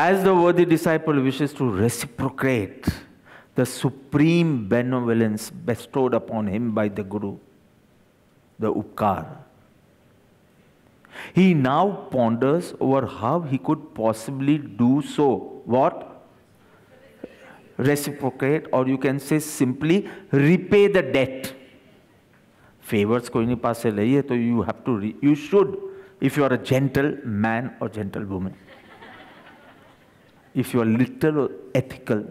As the worthy disciple wishes to reciprocate the supreme benevolence bestowed upon him by the Guru, the Upkar, he now ponders over how he could possibly do so. What? Reciprocate, or you can say simply repay the debt. Favors कोई नहीं पास से लइए तो you have to, you should, if you are a gentle man or gentle woman, if you are little or ethical,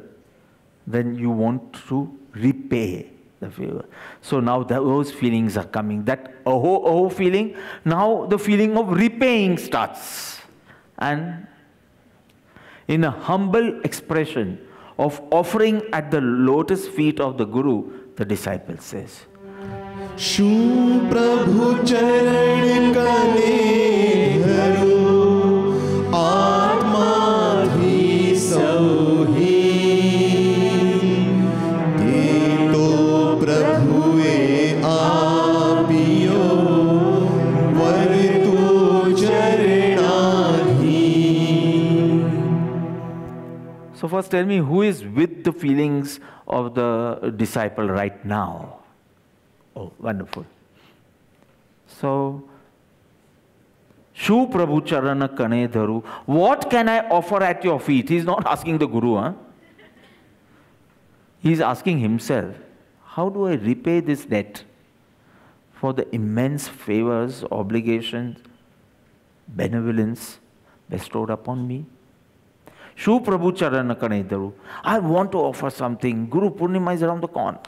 then you want to repay the favor. So now those feelings are coming. That oh feeling, now the feeling of repaying starts. And in a humble expression of offering at the lotus feet of the Guru, the disciple says, Shun Prabhu charan kane dharu, Atma bhi sauhi, Ye to Prabhu e aapiyo, Vartu charanadhi. So first tell me, who is with the feelings of the disciple right now? Oh, wonderful. So, Shu Prabhu Charana Kane Dharu. What can I offer at your feet? He's not asking the Guru, huh? He's asking himself, how do I repay this debt for the immense favors, obligations, benevolence bestowed upon me? Shu Prabhu Charana Kane Dharu. I want to offer something. Guru Purnima is around the corner.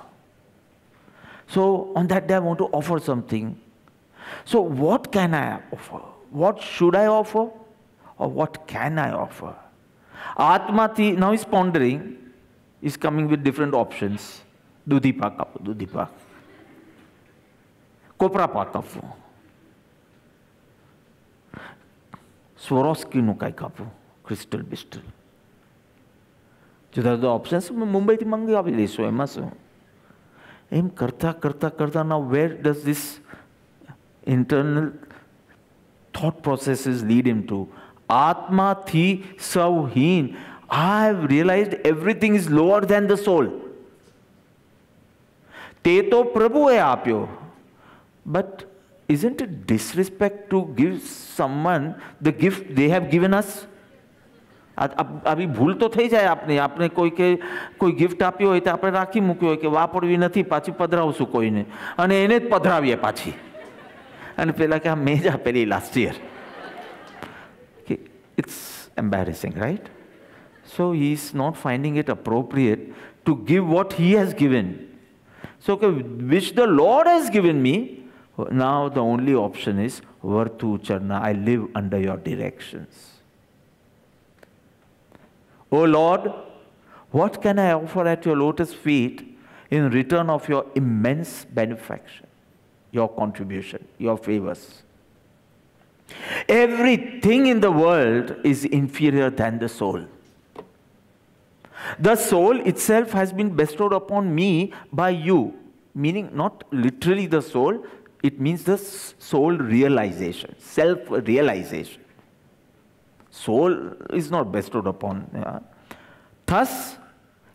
So on that day I want to offer something. So what can I offer? What should I offer? Or what can I offer? Atmati, now he's pondering, he's coming with different options. Dudhi pak apu, dudhi pak. Kopra pak apu. Swarovski nu kai kapu, crystal bistal. Judar the options, Mumbai ti mangi api desu emasu. Aim karta, now where does this internal thought processes lead him to? Atma thi sauheen. I have realized everything is lower than the soul. Te to Prabhu hai aapyo. But isn't it disrespect to give someone the gift they have given us? अभी भूल तो થઈ જાય આપણે કોઈ gift આપ્યો હોય તો આપણે રાખી મૂક્યો હોય કે વાપરવી નથી, પાછી પધરાવશું કોઈને અને એને જ પધરાવીએ પાછી અને પેલા કે મેં જ આપેલી last year. It's embarrassing, right? So he is not finding it appropriate to give what he has given. So which the Lord has given me, now the only option is Vartu Charna, I live under your directions. O Lord, what can I offer at your lotus feet in return of your immense benefaction, your contribution, your favors? Everything in the world is inferior than the soul. The soul itself has been bestowed upon me by you, meaning not literally the soul, it means the soul realization, self-realization. Soul is not bestowed upon. Yeah. Thus,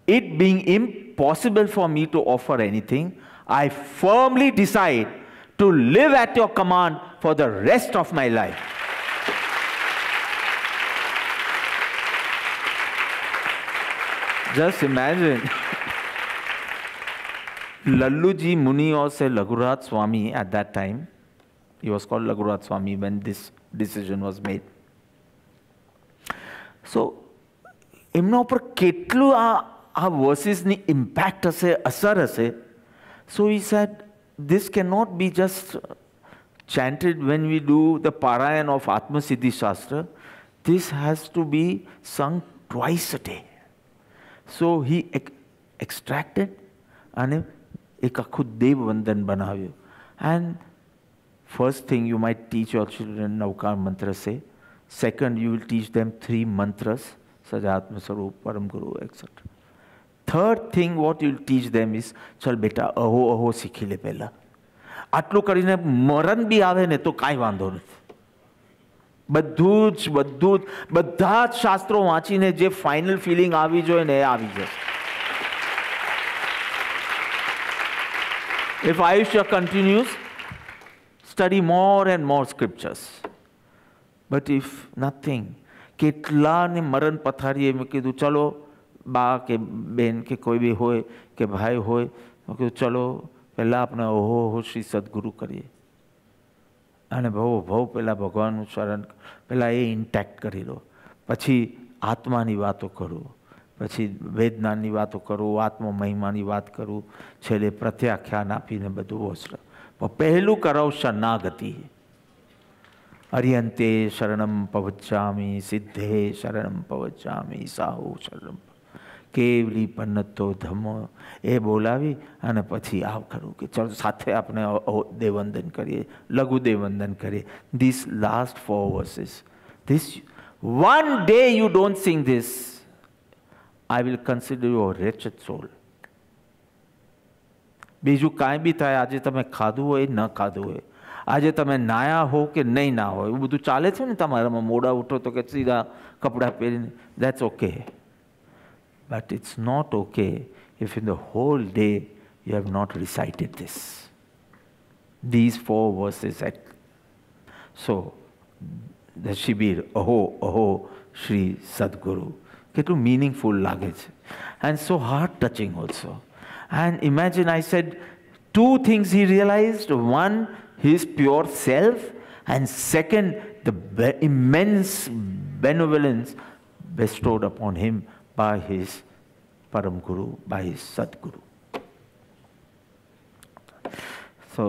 it being impossible for me to offer anything, I firmly decide to live at your command for the rest of my life. Just imagine. Lalluji Muni or say Laghurat Swami at that time, he was called Laghurat Swami when this decision was made. So, એમના ઉપર કેટલું આ વર્સિસની impact હશે, અસર હશે. So he said, this cannot be just chanted when we do the Parayan of Atma Siddhi Shastra. This has to be sung twice a day. So he extracted and એક આખું દેવ વંદન બનાવ્યું. And first thing you might teach your children Navkar mantra say. Second, you will teach them 3 mantras, Sajatma Sarup, Param Guru, etc. Third thing, what you will teach them is, chal beta, aho શીખી લે પહેલા. આટલું કરીને મરણ બી આવે ને તો કાંઈ વાંધો નથી. બધા જ શાસ્ત્રો વાંચીને જે ફાઇનલ ફિલિંગ આવી જોઈએ ને એ આવી જશે. If Ayushya continues, study more and more scriptures. But if nothing, કેટલાને મરણ પથારીએ મેં કીધું ચલો બા કે બેન કે કોઈ બી હોય કે ભાઈ હોય, મેં કીધું ચલો પહેલાં આપણે ઓહો શ્રી સદગુરુ કરીએ અને ભવ પહેલાં ભગવાનનું શરણ પહેલાં એ ઇન્ટેક્ટ કરી લો, પછી આત્માની વાતો કરું, પછી વેદનાની વાતો કરું, આત્મમહિમાની વાત કરું, છેલ્લે પ્રત્યાખ્યાન આપીને બધું વસ્ત્ર. પણ પહેલું કરાવ શરણાગતિ. અરિયંતે શરણમ પવચ્ચામી, સિદ્ધે શરણમ પવચ્ચામી, સાહુ શરણમ કેવલી પન્નતો ધમો એ બોલાવી અને પછી આવ ખરું કે ચલો સાથે આપણે દેવવંદન કરીએ, લઘુ દેવવંદન કરીએ. This last 4 verses, this one day you don't sing this, I will consider you a wretched soul. બીજું કાંઈ બી થાય, આજે તમે ખાધું હોય ન ખાધું હોય, આજે તમે નાયા હો કે નહીં ના હોય, એવું બધું ચાલે છે ને તમારામાં. મોડા ઉઠો તો કે સીધા કપડાં પહેરીને, that's okay. But it's not okay if in the whole day you have not recited this. These 4 verses. So, the Shibir, Aho, Aho, Shri Sadguru. Ketlu meaningful લાગે છે. And so heart-touching also. And imagine, I said, 2 things he realized. One, his pure self. And second, the immense benevolence bestowed upon him by his Param Guru, by his Sadguru. So,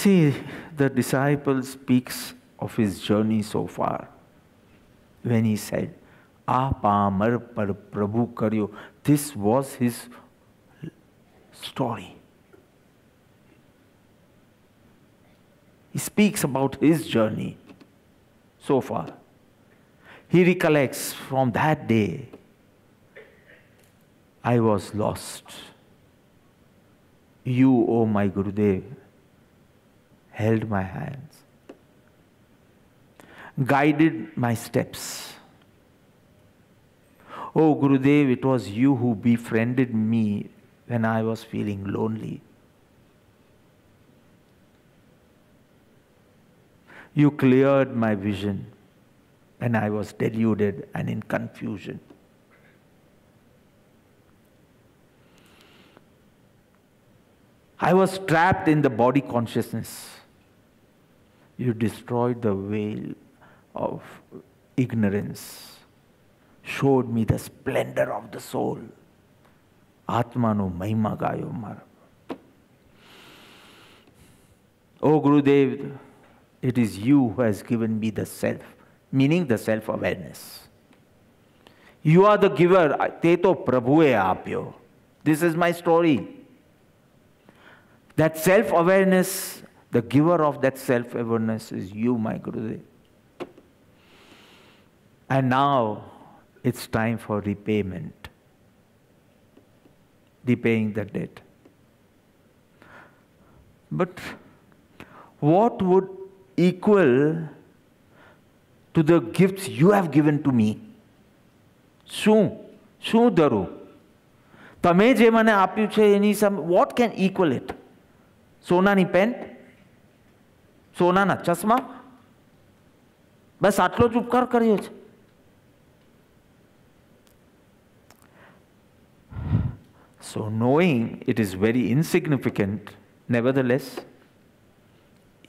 see, the disciple speaks of his journey so far. When he said, "Aap amar par Prabhu karyo," this was his story. He speaks about his journey so far. He recollects, from that day, I was lost. You, oh my Gurudev, held my hands, guided my steps. Oh Gurudev, it was you who befriended me when I was feeling lonely. You cleared my vision when I was deluded and in confusion. I was trapped in the body consciousness. You destroyed the veil of ignorance, showed me the splendor of the soul. Atmano mahima gayo mara. Oh Gurudev, it is you who has given me the self, meaning the self-awareness. You are the giver. Te to Prabhuye aapyo. This is my story. That self-awareness, the giver of that self-awareness is you, my Gurudev. And now it's time for repayment, repaying the debt. But what would equal to the gifts you have given to me? શું ધરું? તમે જે મને આપ્યું છે એની સામે what can equal it? સોનાની pen, સોનાના ચશ્મા, બસ આટલો જ ઉપકાર કર્યો છે. So knowing it is very insignificant, nevertheless,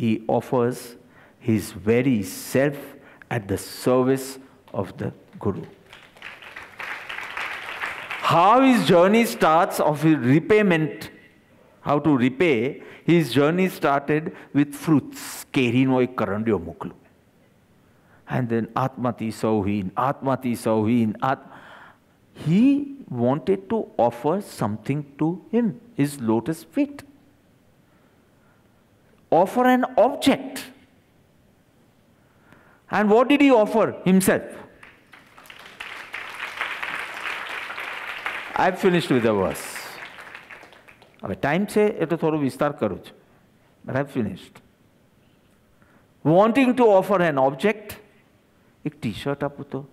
he offers his very self at the service of the Guru. How his journey starts of his repayment, how to repay, his journey started with fruits. Kerino ek karandyo muklu. And then Atmati Sauhin, Atmati Sauhin, he wanted to offer something to him, his lotus feet. Offer an object. And what did he offer? Himself. I've finished with the verse. હવે time છે એટલે થોડો વિસ્તાર કરું છું. But I've finished. wanting to offer an object, एक t-shirt આપું તો,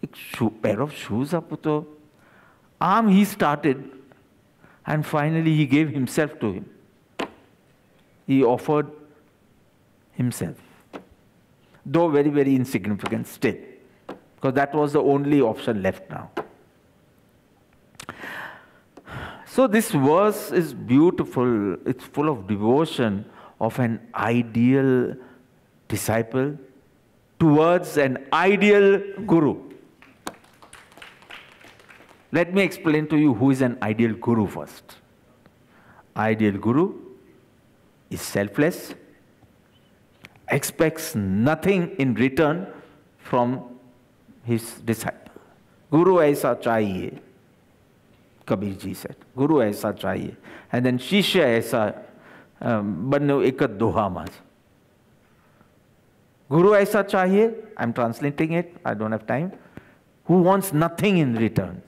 એક pair of shoes આપું તો. He started, and finally he gave himself to him. He offered himself, though very, very insignificant still, because that was the only option left now. So this verse is beautiful. It's full of devotion of an ideal disciple towards an ideal guru. Let me explain to you who is an ideal guru first. Ideal guru is selfless, expects nothing in return from his disciple. Guru aisa chahiye, Kabir ji said. Guru aisa chahiye. And then Shishya aisa, banne ek doha mas. Guru aisa chahiye, I'm translating it, I don't have time, who wants nothing in return.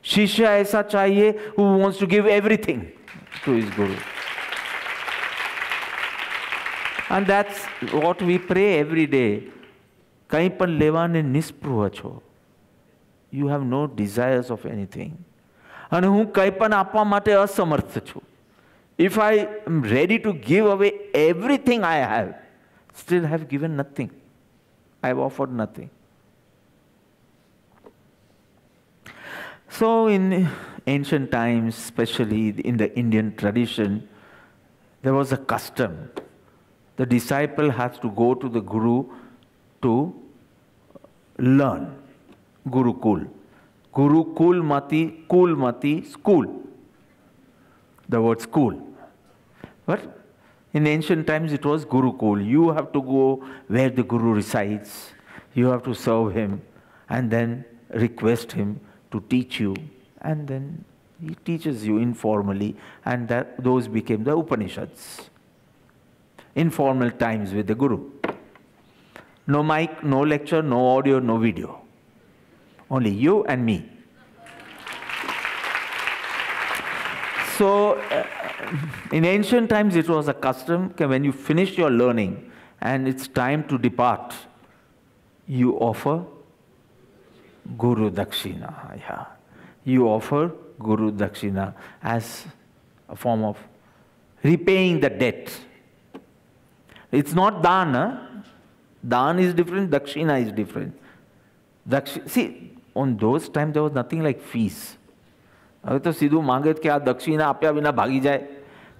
Shishya aisa chahiye, who wants to give everything to his guru. And that's what we pray every day. Kahin pan levane nispruha છો. You have no desires of anything. And હું કંઈ પણ આપવા માટે અસમર્થ છું. If I am ready to give away everything I have, still have given nothing. I have offered nothing. So in ancient times, especially in the Indian tradition, there was a custom. The disciple has to go to the guru to learn. Gurukul. Gurukul mati, kul mati, school. The word school. But in ancient times it was Gurukul. You have to go where the guru resides. You have to serve him and then request him to teach you. And then he teaches you informally, and those became the Upanishads. Informal times with the guru. No mic, no lecture, no audio, no video. Only you and me. So, in ancient times it was a custom that when you finish your learning and it's time to depart, you offer Guru Dakshina. Yeah. You offer Guru Dakshina as a form of repaying the debt. It's not Dan. Dan is different, Dakshina is different. See, on those times there was nothing like fees. હવે તો સીધું માંગે કે આ દક્ષિણા આપ્યા વિના ભાગી જાય,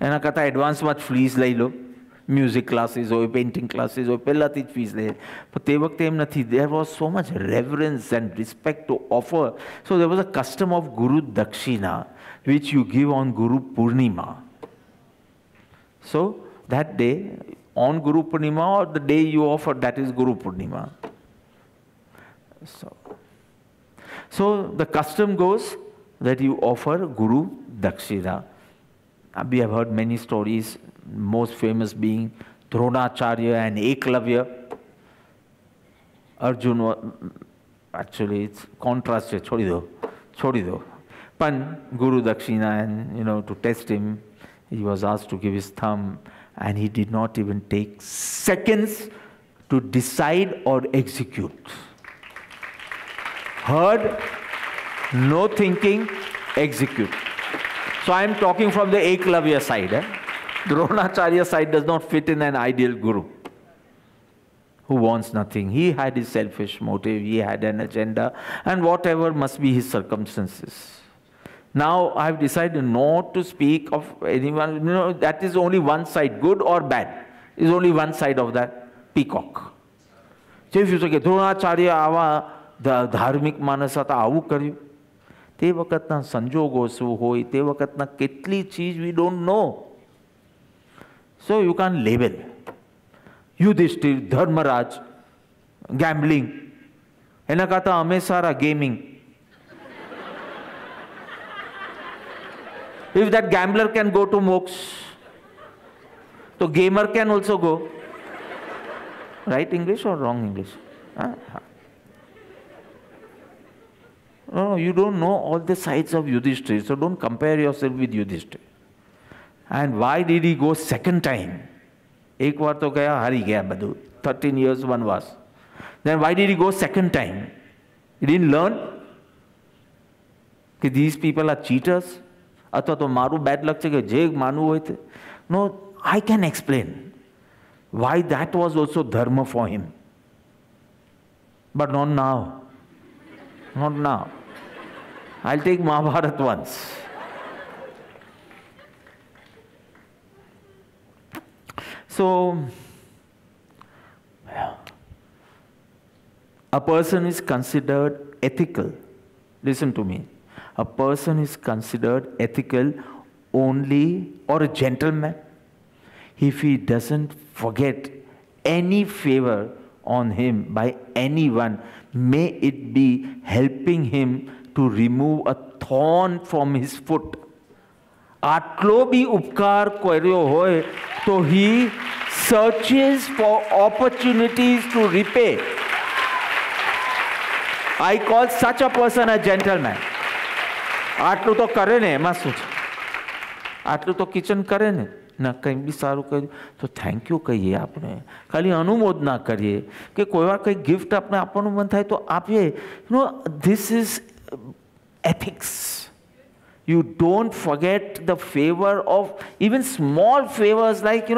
એના કરતાં એડવાન્સમાં જ ફીસ લઈ લો. મ્યુઝિક ક્લાસીસ હોય, પેઇન્ટિંગ ક્લાસીસ હોય, પહેલાંથી જ ફીસ લે. પણ તે વખતે એમ નથી. There was so much reverence and respect to offer. So there was a custom of Guru Dakshina, which you give on Guru Purnima. So that day, on Guru Purnima or the day you offer, that is Guru Purnima. So the custom goes that you offer Guru Dakshina. We have heard many stories, most famous being Dronacharya and Eklavya. Arjuna, actually it's contrast, chhodi do. Pan Guru Dakshina, and to test him, he was asked to give his thumb, and he did not even take seconds to decide or execute. Heard, no thinking, execute. So I am talking from the Eklavya side. Dronacharya side does not fit in an ideal guru who wants nothing. He had his selfish motive, he had an agenda, and whatever must be his circumstances. Now I have decided not to speak of anyone. That is only one side, good or bad, is only one side of that peacock. So if you say, Dronacharya આવા ધાર્મિક માણસ હતા, આવું કર્યું, તે વખતના સંજોગો શું હોય, તે વખતના કેટલી ચીજ we don't know. So you can't label. Yudhishthir, Dharmaraj, gambling. એના કરતાં અમે સારા gaming. If that gambler can go to moksha, so gamer can also go. Right English or wrong English? No, you don't know all the sides of Yudhishthir, so don't compare yourself with Yudhishthir. And why did he go second time? एक बार तो गया, हारी गया બધું. 13 years વનવાસ. Then why did he go second time? He didn't learn કે these people are cheaters, અથવા તો મારું બેડ લક છે કે જે માનવું હોય તે. No, I can explain why that was also dharma for him. But not now. Not now. I'll take Mahabharat once. So, a person is considered ethical. Listen to me. A person is considered ethical only, or a gentleman, if he doesn't forget any favor on him by anyone, may it be helping him to remove a thorn from his foot. આટલો બી ઉપકાર કર્યો હોય તો he searches for opportunities to repay. I call such a person a gentleman. આટલું તો કરે ને, એમાં શું છે? આટલું તો કિચન કરે ને, ના કંઈ બી સારું કર્યું તો થેન્ક યુ કહીએ આપણે, ખાલી અનુમોદના કરીએ કે કોઈ વાર કંઈ ગિફ્ટ આપણે આપવાનું મન થાય તો આપીએ. No, this is ethics. You don't forget the favor of even small favors, like,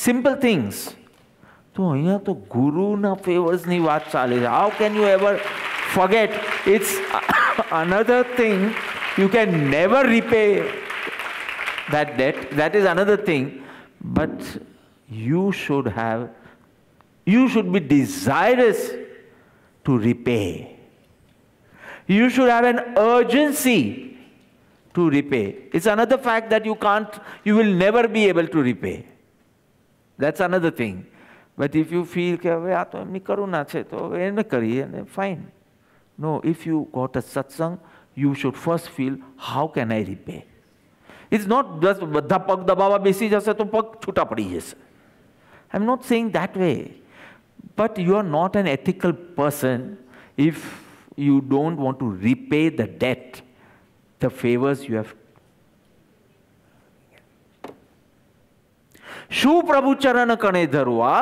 simple things. તો અહીંયા તો ગુરુના ફેવર્સની વાત ચાલે છે. How can you ever forget? It's another thing. You can never repay that debt. That is another thing. But you should be desirous to repay. You should have an urgency to repay. It's another fact that you will never be able to repay. That's another thing. But if you feel કે હવે આ તો એમની કરુણા છે તો એને કરીએ ને, fine. No, if you got a satsang, you should first feel, how can I repay? It's not just બધા પગ દબાવવા બેસી જશે તો પગ છૂટા પડી જશે. I'm not saying that way. But you are not an ethical person if you don't want to repay the debt, the favors you have. શું પ્રભુ ચરણ કણે ધરવા?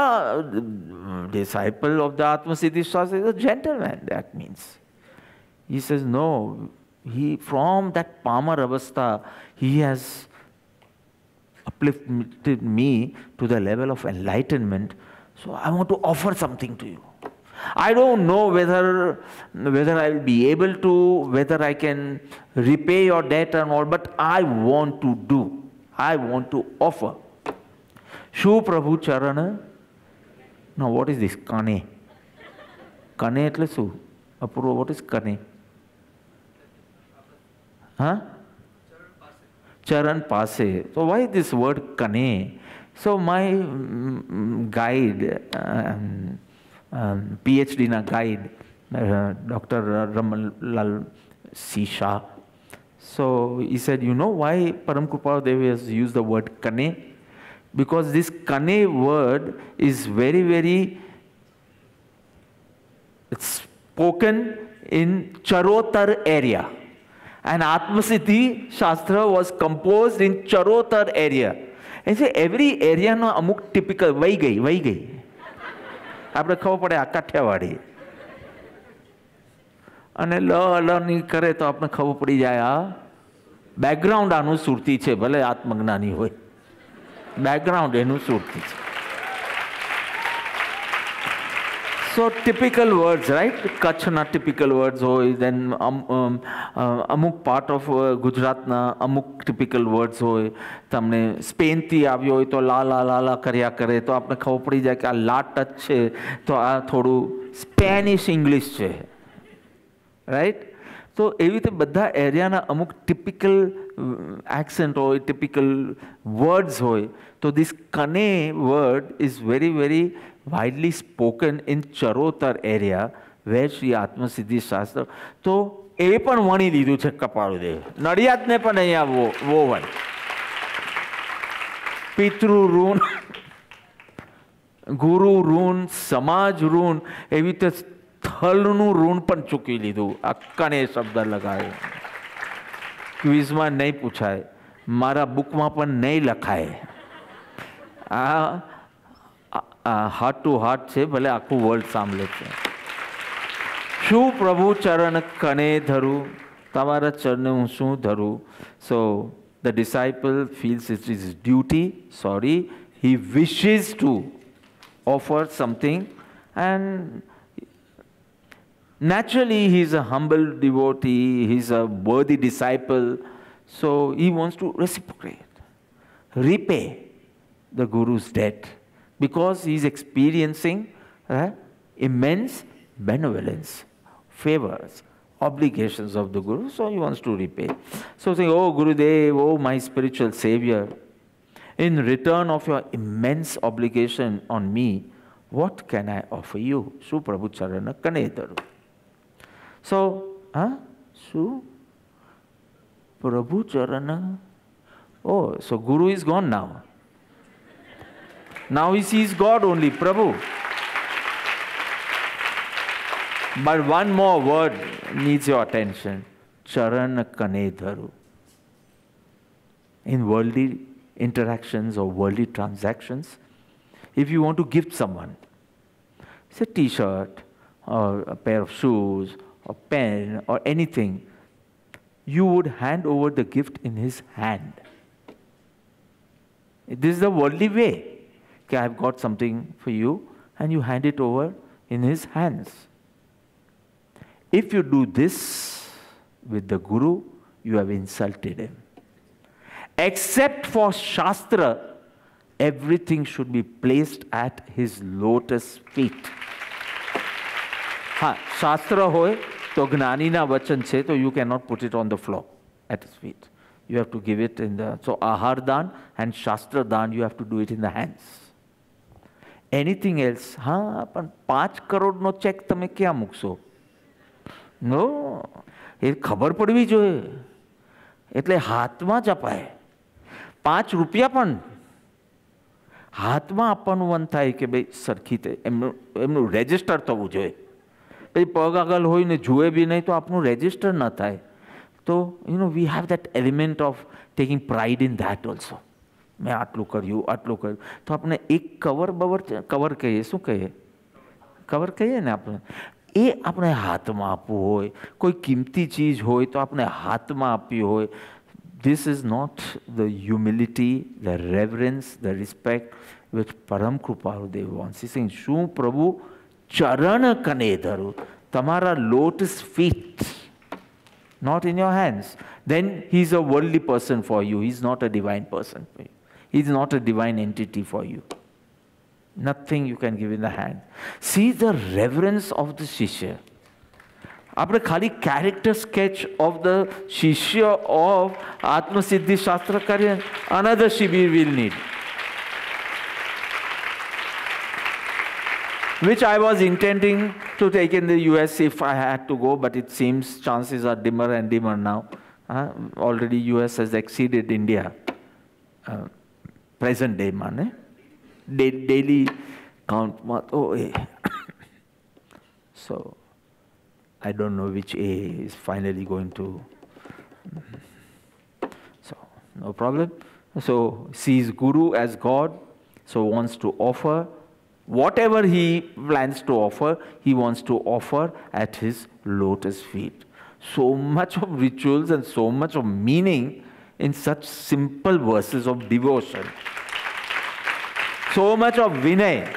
Disciple of the Atmasiddhi Shastra is a gentleman. That means he says, no, from that Pamar Avastha, he has uplifted me to the level of enlightenment. So I want to offer something to you. I don't know whether I will be able to, whether I can repay your debt and all, but I want to do. I want to offer. Shu Prabhu Charana. Now what is this? Kane. Kane etle su? Apurva, what is Kane? Huh? Charan Pase. So why this word Kane? So my guide, PhD na guide, Dr. Ramanlal C. Shah. So he said, you know why Param Krupal Devi has used the word Kane? Because this Kane word is very, very, it's spoken in Charotar area. And Atmasiddhi Shastra was composed in Charotar area. And so every area no amuk typical, વહી ગઈ. આપણે ખબર પડે આ કાઠિયાવાડી અને લ ની કરે તો આપણે ખબર પડી જાય આ બેકગ્રાઉન્ડ આનું સુરતી છે, ભલે આત્મજ્ઞાની હોય, બેકગ્રાઉન્ડ એનું સુરતી છે. So typical words, right? Kachna typical words hoy, then amuk part of Gujaratna amuk typical words hoy. તમને સ્પેન થી આવ્યો હોય તો લા લા લા લા કર્યા કરે તો આપણે ખબર પડી જાય કે આ લા ટચ છે તો આ થોડું સ્પેનિશ ઇંગ્લિશ છે, રાઈટ? તો એવી રીતે બધા એરિયાના અમુક ટિપિકલ એક્સેન્ટ હોય, ટિપિકલ વર્ડ્સ હોય. તો દિસ કને word is very very widely spoken in Charotar area where Sri Atmasiddhi Shastra. તો એ પણ વણી લીધું છે કપાળુદેવ, નડિયાદને પણ અહીંયા વોવન. પિતૃ ઋણ, ગુરુ ઋણ, સમાજ ઋણ, એવી રીતે સ્થળનું ઋણ પણ ચૂકી લીધું. અક્કાને શબ્દ લગાવ્યો. ક્વિઝમાં નહીં પૂછાય, મારા બુકમાં પણ નહીં લખાય. હાર્ટ ટુ હાર્ટ છે, ભલે આખું વર્લ્ડ સાંભળે છે. શું પ્રભુ ચરણ કને ધરું, તમારા ચરણે હું શું ધરું? So the disciple feels it is his duty, he wishes to offer something, and naturally he is a humble devotee, he is a worthy disciple, so he wants to reciprocate, repay the Guru's debt, because he is experiencing immense benevolence, favors, obligations of the Guru, so he wants to repay. So saying, oh Gurudev, oh my spiritual savior, in return of your immense obligation on me, what can I offer you? Su Prabhu Charana Kanedaru. So, Su Prabhu Charana. Oh, so Guru is gone now. Now he sees God only, Prabhu. But one more word needs your attention. Charana Kanedharu. In worldly interactions or worldly transactions, if you want to gift someone, it's a t-shirt or a pair of shoes or pen or anything, you would hand over the gift in his hand. This is the worldly way. Okay, I've got something for you, and you hand it over in his hands. If you do this with the Guru, you have insulted him. Except for Shastra, everything should be placed at his lotus feet. Shastra hoy to gnani na vachan che, so you cannot put it on the floor at his feet. You have to give it in the, so Ahar Dan and Shastra Dan, you have to do it in the hands. Anything else, પણ 5 કરોડનો check તમે ક્યાં મૂકશો? નો, એ ખબર પડવી જોઈએ. એટલે હાથમાં જ અપાય. 5 રૂપિયા પણ હાથમાં આપવાનું મન થાય કે ભાઈ સરખી એમનું રેજિસ્ટર થવું જોઈએ. પછી પગ આગળ હોય ને જુએ બી નહીં તો આપણું રેજિસ્ટર ન થાય. તો we have that element of taking pride in that also. મેં આટલું કર્યું, આટલું કર્યું. તો આપણે એક કવર કહીએ, શું કહીએ? કવર કહીએ ને આપણે. એ આપણે હાથમાં આપવું હોય, કોઈ કિંમતી ચીજ હોય તો આપણે હાથમાં આપવી હોય. This is not the humility, the reverence, the respect which Param Krupaludev wants. He's saying, શું પ્રભુ ચરણ કને ધરું, તમારા lotus feet, not in your hands. Then he's a worldly person for you. He's not a divine person for you. He's not a divine entity for you. Nothing you can give in the hand. See the reverence of the Shishya. આપણે ખાલી character sketch of the Shishya of Atma-Siddhi Shastra કરીએ, another Shibir will need. Which I was intending to take in the US if I had to go, but it seems chances are dimmer and dimmer now. Already US has exceeded India. Present day man, daily count. So I don't know which A is finally going to. So no problem. So sees Guru as God, so wants to offer whatever he plans to offer, he wants to offer at his lotus feet. So much of rituals and so much of meaning in such simple verses of devotion. So much of Vinay,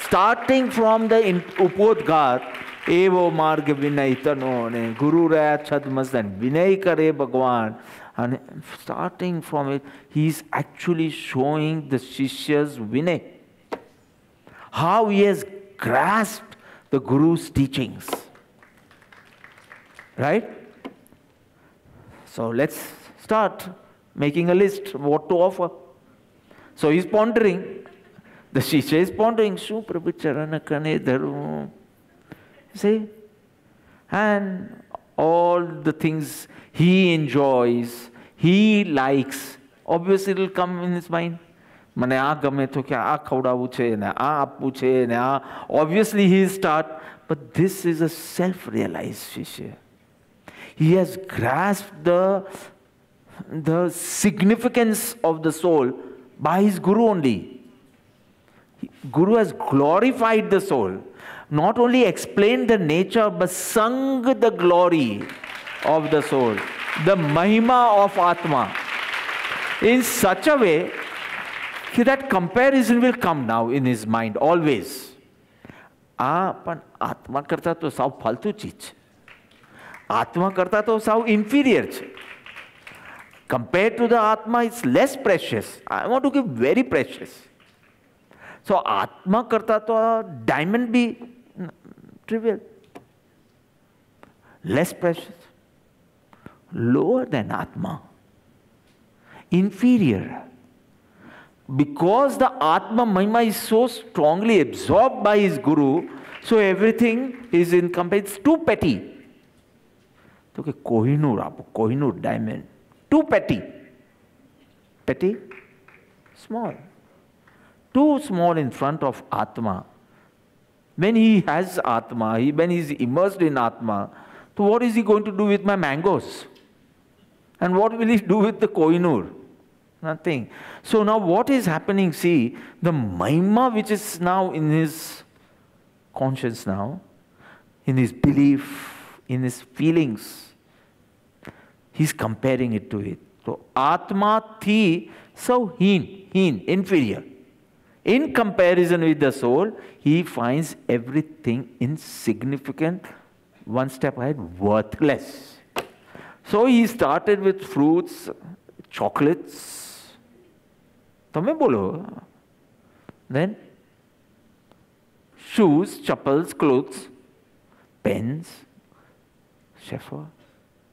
starting from the Upodghat, Evo Marg Vinay Tano, Guru Raya Chadmas, and Vinay Kare Bhagwan, and starting from it, he is actually showing the Shishya's Vinay. How he has grasped the Guru's teachings. Right? So let's start making a list of what to offer. So he's pondering. The Shishya is pondering. Shu Prabhu Charana Kane Dharu. See? And all the things he enjoys, he likes, obviously it will come in his mind. મને આ ગમે તો કે આ ખવડાવવું છે ને આ આપવું છે ને આ obviously he will start, but this is a self-realized Shishya. He has grasped the significance of the soul by his Guru only. Guru has glorified the soul. Not only explained the nature, but sung the glory of the soul, the Mahima of Atma, in such a way that comparison will come now in his mind, always. પણ આત્મા કરતા તો સાવ ફાલતુ ચીજ છે. આત્મા કરતા તો સાવ ઇન્ફિરિયર છે. Compared to the Atma, it's less precious. I want to give very precious. So Atma karta to diamond be trivial. Less precious. Lower than Atma. Inferior. Because the Atma Mahima is so strongly absorbed by his Guru, so everything is in comparison. It's too petty. So Kohinoor apo, Kohinoor diamond. Too petty. Petty? Small. Too small in front of Atma. When he has Atma, when he is immersed in Atma, so what is he going to do with my mangoes? And what will he do with the Kohinoor? Nothing. So now what is happening? See, the Mahima which is now in his conscience now, in his belief, in his feelings, he's comparing it to it. So Atma thi so heen, inferior. In comparison with the soul, he finds everything insignificant, one step ahead, worthless. So he started with fruits, chocolates. તમે બોલો. Then shoes, chappals, clothes, pens, Schaefer,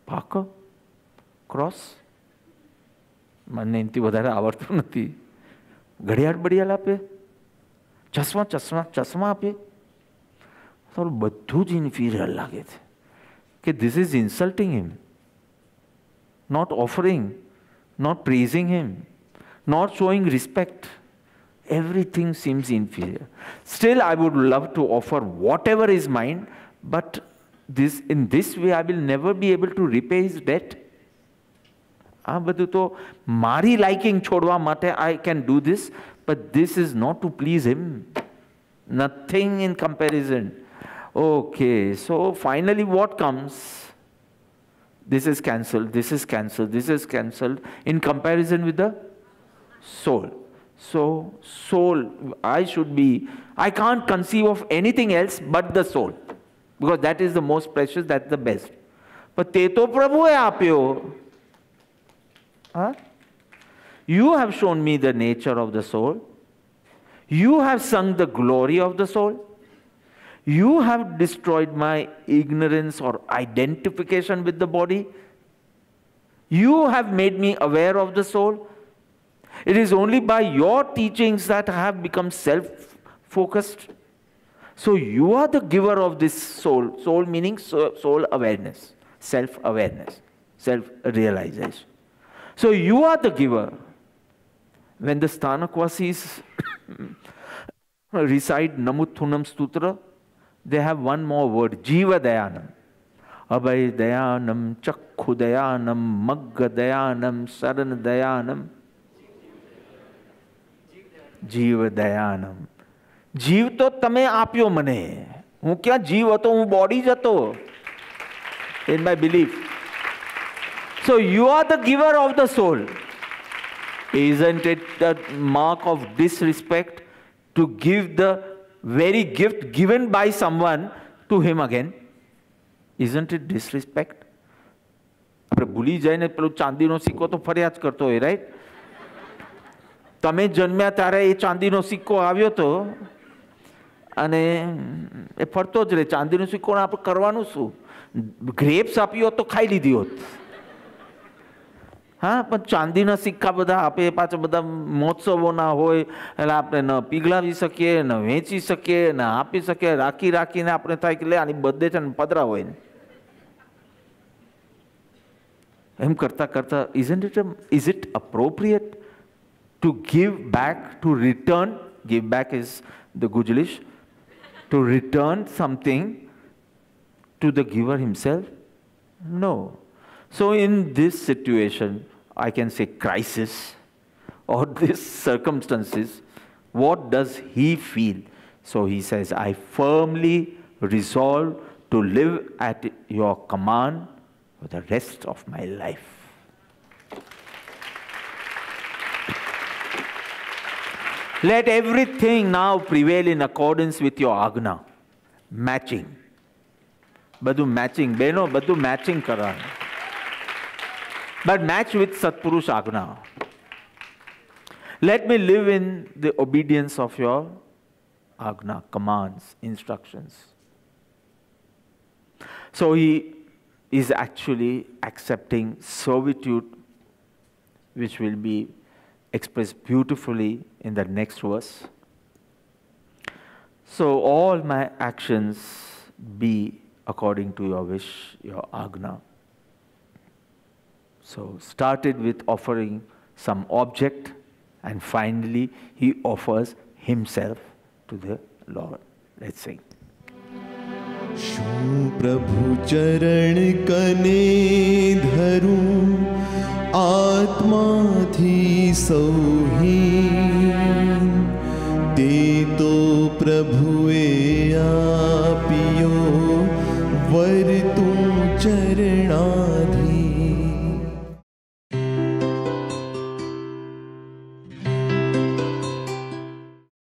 Parker, Cross. મને એનાથી વધારે આવડતું નથી. ઘડિયાળ બડિયાળ આપે, ચશ્મા આપે. તો બધું જ ઇન્ફિરિયર લાગે છે કે this is insulting him, not offering, not praising him, not showing respect. Everything seems inferior. Still, I would love to offer whatever is mine, but in this way I will never be able to repay his debt. આ બધું તો મારી liking છોડવા માટે I can do this, but this is not to please him. Nothing in comparison. Okay, so finally what comes? This is cancelled, this is cancelled, this is cancelled in comparison with the soul. So, soul, I can't conceive of anything else but the soul. Because that is the most precious, that's the best. But તે તો પ્રભુએ આપ્યો. Huh? You have shown me the nature of the soul. You have sung the glory of the soul. You have destroyed my ignorance or identification with the body. You have made me aware of the soul. It is only by your teachings that I have become self-focused. So you are the giver of this soul. Soul meaning soul awareness, self-awareness, self-realization. So you are the giver. When the Sthanakvasis recite Namuthunam Stutra, they have one more word, Jiva Dayanam. Abhay Dayanam, Chakhu Dayanam, Magga Dayanam, Saran Dayanam. Jiva Dayanam. જીવ તો તમે આપ્યો મને. હું ક્યાં જીવ હતો? હું બોડી જ હતો. In my belief. So you are the giver of the soul. Isn't it the mark of disrespect to give the very gift given by someone to him again? Isn't it disrespect? આપણે ભૂલી જઈને પેલો ચાંદીનો સિક્કો તો ફર્યા જ કરતો હોય, રાઈટ? તમે જન્મ્યા ત્યારે એ ચાંદીનો સિક્કો આવ્યો તો અને એ ફરતો જ રહે. ચાંદીનો સિક્કો આપણે કરવાનું શું? ગ્રેપ્સ આપી હોત તો ખાઈ લીધી હોત. હા, પણ ચાંદીના સિક્કા બધા આપે, પાછા બધા મહોત્સવોના હોય એટલે આપણે ન પીગળાવી શકીએ, ન વેચી શકીએ, ન આપી શકીએ. રાખીને આપણે થાય કે લે આની બર્થડે છે ને પધરા હોય ને એમ કરતા કરતા is it appropriate to give back, to return? Give back is the Gujalish. To return something to the giver himself? No. So in this situation, I can say crisis or these circumstances, What does he feel? So he says, I firmly resolve to live at your command for the rest of my life. Let everything now prevail in accordance with your agna. Matching. Badu matching. Beno, badu matching karan. But match with Satpurush agna. Let me live in the obedience of your agna, commands, instructions. So he is actually accepting servitude, which will be expressed beautifully in the next verse. So all my actions be according to your wish, your agna. So started with offering some object, and finally he offers himself to the Lord. Let's sing. शू प्रभु चरण कने धरूं आत्मा थी सौहीन ते तो प्रभुए आपियो वर तू चरणा